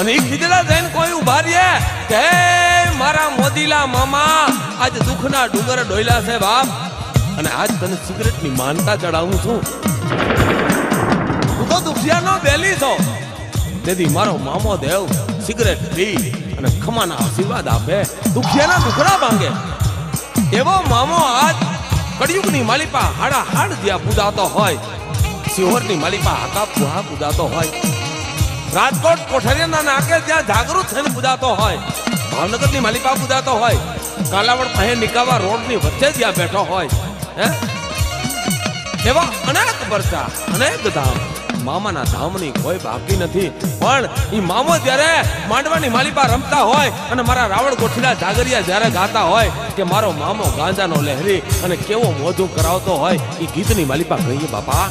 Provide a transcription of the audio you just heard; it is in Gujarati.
અને એ ખીજડા જઈને કોઈ ઉભા રહીએ કે મારા મોદીલા મામા આજ દુઃખના ડુંગર ડોયલા છે બાપ, અને આજ તને સિગરેટની માનતા ચડાવું છું. તું તો દુખિયાનો બેલી છો, તેથી મારો મામો દેવ સિગરેટ પી અને ખમાના આશીર્વાદ આપે, દુખિયાના દુખડા ભાંગે. એવો મામો આજ કળિયુગની માલિપા હાડા હાડ જ્યાં પૂજાતો હોય, સિહોરની માલિપા હાકા પુહા પૂજાતો હોય, રાજકોટ કોઠારીના નાકે જ્યાં જાગૃત થઈને પૂજાતો હોય, ભાવનગરની માલિપા પૂજાતો હોય, કાલાવડ પાસે નિકાવા રોડની વચ્ચે જ્યાં બેઠો હોય, હે એવા અનેક પરચા અનેક ધામ, મામાના ધામની કોઈ બાકી નથી. પણ એ મામો જ્યારે માંડવાની માલિપા રમતા હોય અને મારા રાવણ ગોઠીલા જાગરિયા જ્યારે ગાતા હોય કે મારો મામો ગાંજાનો લહેરી અને કેવો મોજું કરાવતો હોય, એ ગીતની માલિપા કહીએ બાપા.